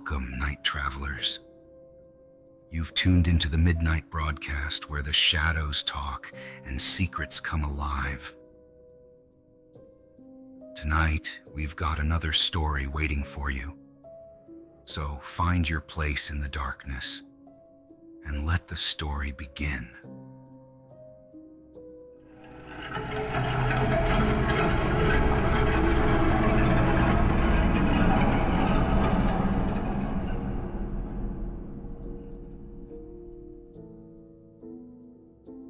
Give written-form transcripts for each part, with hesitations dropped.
Welcome, night travelers. You've tuned into the midnight broadcast where the shadows talk and secrets come alive. Tonight, we've got another story waiting for you. So find your place in the darkness and let the story begin.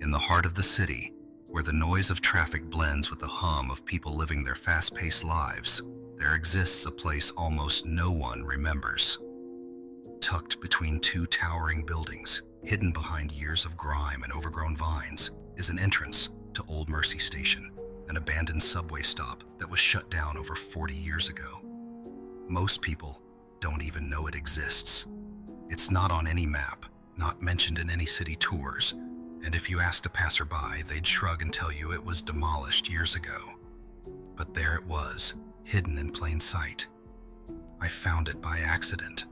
In the heart of the city, where the noise of traffic blends with the hum of people living their fast-paced lives, there exists a place almost no one remembers. Tucked between two towering buildings, hidden behind years of grime and overgrown vines, is an entrance to Old Mercy Station, an abandoned subway stop that was shut down over 40 years ago. Most people don't even know it exists. It's not on any map, not mentioned in any city tours, and if you asked a passerby, they'd shrug and tell you it was demolished years ago. But there it was, hidden in plain sight. I found it by accident.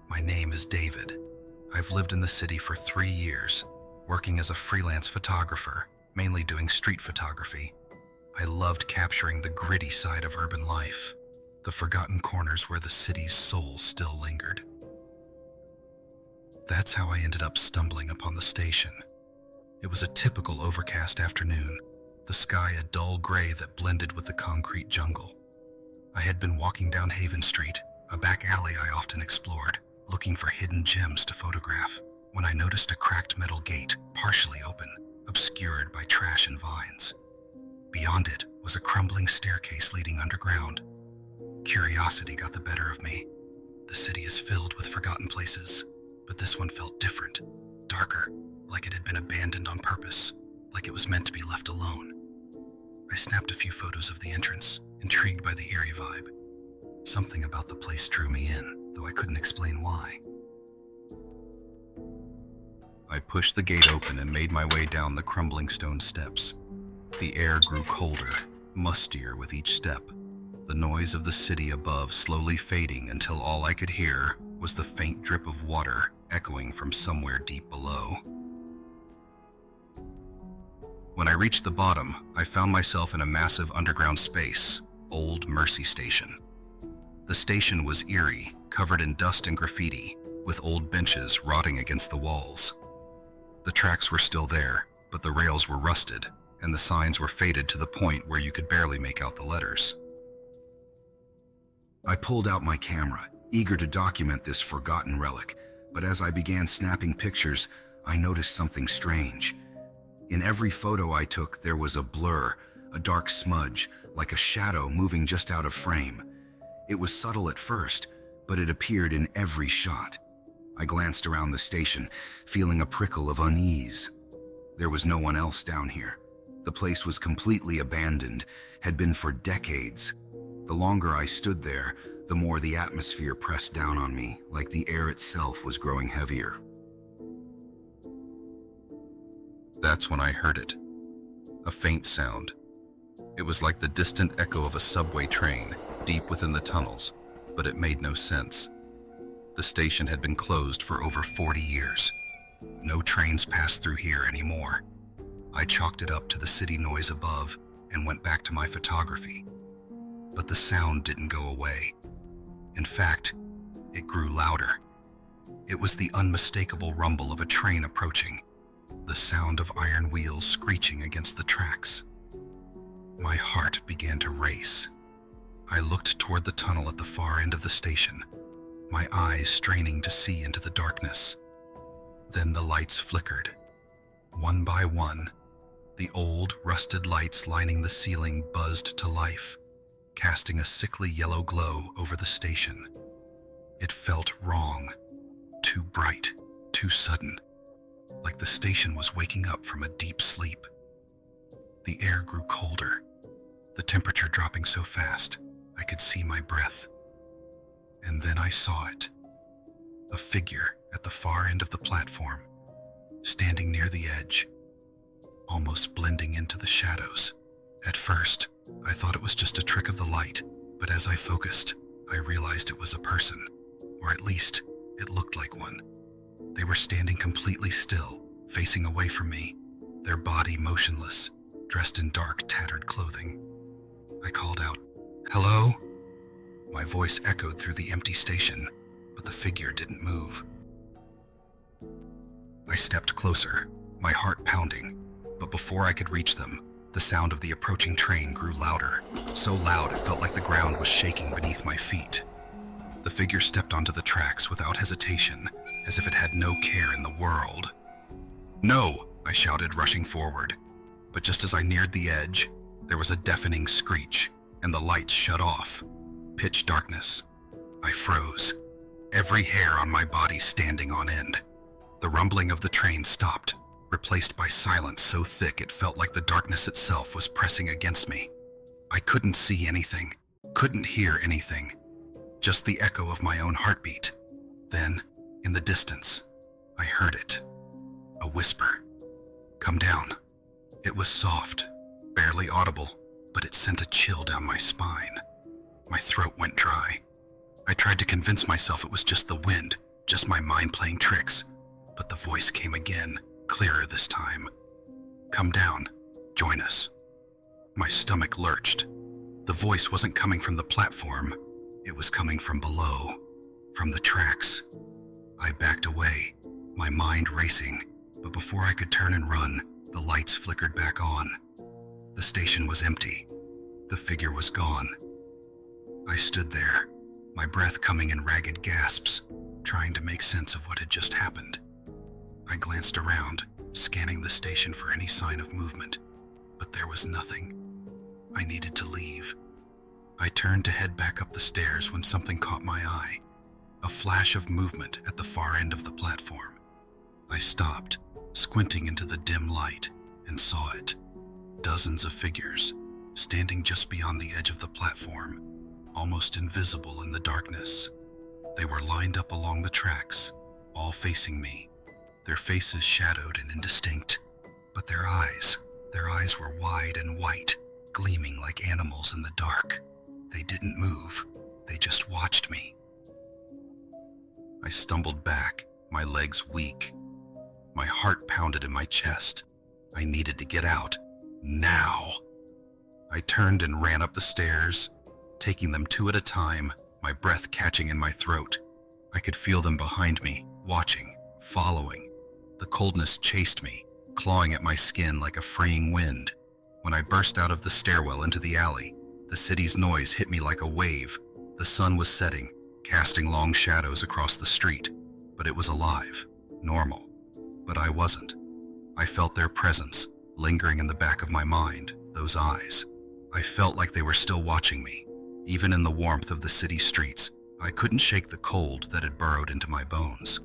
My name is David. I've lived in the city for 3 years, working as a freelance photographer, mainly doing street photography. I loved capturing the gritty side of urban life, the forgotten corners where the city's soul still lingered. That's how I ended up stumbling upon the station. It was a typical overcast afternoon, the sky a dull gray that blended with the concrete jungle. I had been walking down Haven Street, a back alley I often explored, looking for hidden gems to photograph, when I noticed a cracked metal gate, partially open, obscured by trash and vines. Beyond it was a crumbling staircase leading underground. Curiosity got the better of me. The city is filled with forgotten places, but this one felt different, darker, like it had been abandoned on purpose, like it was meant to be left alone. I snapped a few photos of the entrance, intrigued by the eerie vibe. Something about the place drew me in, though I couldn't explain why. I pushed the gate open and made my way down the crumbling stone steps. The air grew colder, mustier with each step, the noise of the city above slowly fading until all I could hear was the faint drip of water echoing from somewhere deep below. When I reached the bottom, I found myself in a massive underground space, Old Mercy Station. The station was eerie, covered in dust and graffiti, with old benches rotting against the walls. The tracks were still there, but the rails were rusted, and the signs were faded to the point where you could barely make out the letters. I pulled out my camera, eager to document this forgotten relic, but as I began snapping pictures, I noticed something strange. In every photo I took, there was a blur, a dark smudge, like a shadow moving just out of frame. It was subtle at first, but it appeared in every shot. I glanced around the station, feeling a prickle of unease. There was no one else down here. The place was completely abandoned, had been for decades. The longer I stood there, the more the atmosphere pressed down on me, like the air itself was growing heavier. That's when I heard it. A faint sound. It was like the distant echo of a subway train, deep within the tunnels, but it made no sense. The station had been closed for over 40 years. No trains passed through here anymore. I chalked it up to the city noise above and went back to my photography. But the sound didn't go away. In fact, it grew louder. It was the unmistakable rumble of a train approaching, the sound of iron wheels screeching against the tracks. My heart began to race. I looked toward the tunnel at the far end of the station, my eyes straining to see into the darkness. Then the lights flickered. One by one, the old, rusted lights lining the ceiling buzzed to life, casting a sickly yellow glow over the station. It felt wrong, too bright, too sudden, like the station was waking up from a deep sleep. The air grew colder, the temperature dropping so fast I could see my breath. And then I saw it, a figure at the far end of the platform, standing near the edge, almost blending into the shadows. At first, I thought it was just a trick of the light, but as I focused, I realized it was a person, or at least it looked like one. They were standing completely still, facing away from me, their body motionless, dressed in dark, tattered clothing. I called out, "Hello?" My voice echoed through the empty station, but the figure didn't move. I stepped closer, my heart pounding, but before I could reach them, the sound of the approaching train grew louder, so loud it felt like the ground was shaking beneath my feet. The figure stepped onto the tracks without hesitation, as if it had no care in the world. "No!" I shouted, rushing forward. But just as I neared the edge, there was a deafening screech, and the lights shut off. Pitch darkness. I froze, every hair on my body standing on end. The rumbling of the train stopped, replaced by silence so thick it felt like the darkness itself was pressing against me. I couldn't see anything, couldn't hear anything, just the echo of my own heartbeat. Then, in the distance, I heard it. A whisper. "Come down." It was soft, barely audible, but it sent a chill down my spine. My throat went dry. I tried to convince myself it was just the wind, just my mind playing tricks, but the voice came again, clearer this time. "Come down. Join us." My stomach lurched. The voice wasn't coming from the platform. It was coming from below, from the tracks. I backed away, my mind racing, but before I could turn and run, the lights flickered back on. The station was empty. The figure was gone. I stood there, my breath coming in ragged gasps, trying to make sense of what had just happened. I glanced around, scanning the station for any sign of movement, but there was nothing. I needed to leave. I turned to head back up the stairs when something caught my eye. A flash of movement at the far end of the platform. I stopped, squinting into the dim light, and saw it. Dozens of figures, standing just beyond the edge of the platform, almost invisible in the darkness. They were lined up along the tracks, all facing me, their faces shadowed and indistinct, but their eyes were wide and white, gleaming like animals in the dark. They didn't move, they just watched me. I stumbled back, my legs weak. My heart pounded in my chest. I needed to get out, now. I turned and ran up the stairs, taking them two at a time, my breath catching in my throat. I could feel them behind me, watching, following. The coldness chased me, clawing at my skin like a freeing wind. When I burst out of the stairwell into the alley, the city's noise hit me like a wave. The sun was setting, casting long shadows across the street, but it was alive, normal. But I wasn't. I felt their presence, lingering in the back of my mind, those eyes. I felt like they were still watching me. Even in the warmth of the city streets, I couldn't shake the cold that had burrowed into my bones.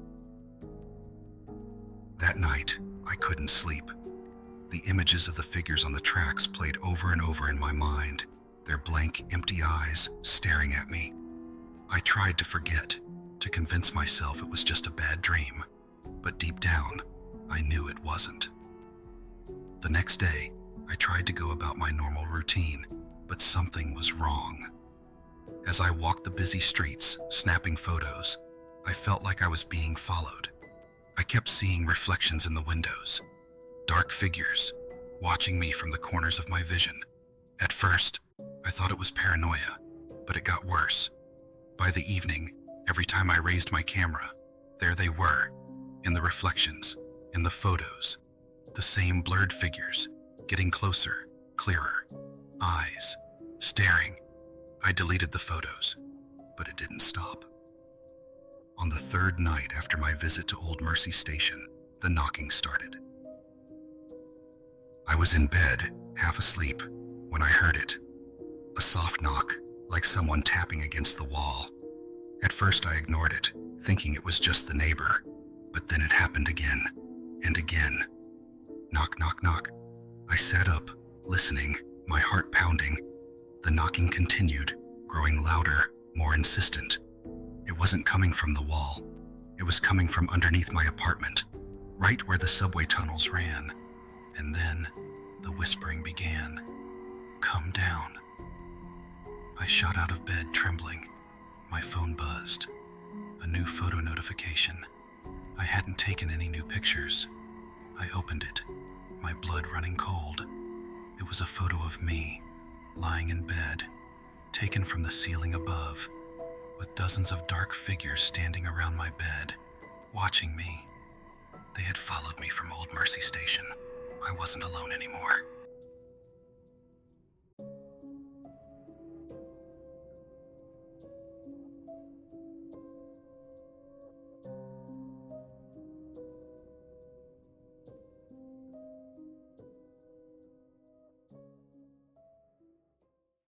That night, I couldn't sleep. The images of the figures on the tracks played over and over in my mind, their blank, empty eyes staring at me. I tried to forget, to convince myself it was just a bad dream, but deep down, I knew it wasn't. The next day, I tried to go about my normal routine, but something was wrong. As I walked the busy streets, snapping photos, I felt like I was being followed. I kept seeing reflections in the windows, dark figures, watching me from the corners of my vision. At first, I thought it was paranoia, but it got worse. By the evening, every time I raised my camera, there they were, in the reflections, in the photos, the same blurred figures, getting closer, clearer, eyes, staring. I deleted the photos, but it didn't stop. On the third night after my visit to Old Mercy Station, the knocking started. I was in bed, half asleep, when I heard it. A soft knock, like someone tapping against the wall. At first I ignored it, thinking it was just the neighbor, but then it happened again, and again. Knock, knock, knock. I sat up, listening, my heart pounding. The knocking continued, growing louder, more insistent. It wasn't coming from the wall. It was coming from underneath my apartment, right where the subway tunnels ran. And then, the whispering began. "Come down." I shot out of bed, trembling. My phone buzzed. A new photo notification. I hadn't taken any new pictures. I opened it, my blood running cold. It was a photo of me, lying in bed, taken from the ceiling above, with dozens of dark figures standing around my bed, watching me. They had followed me from Old Mercy Station. I wasn't alone anymore.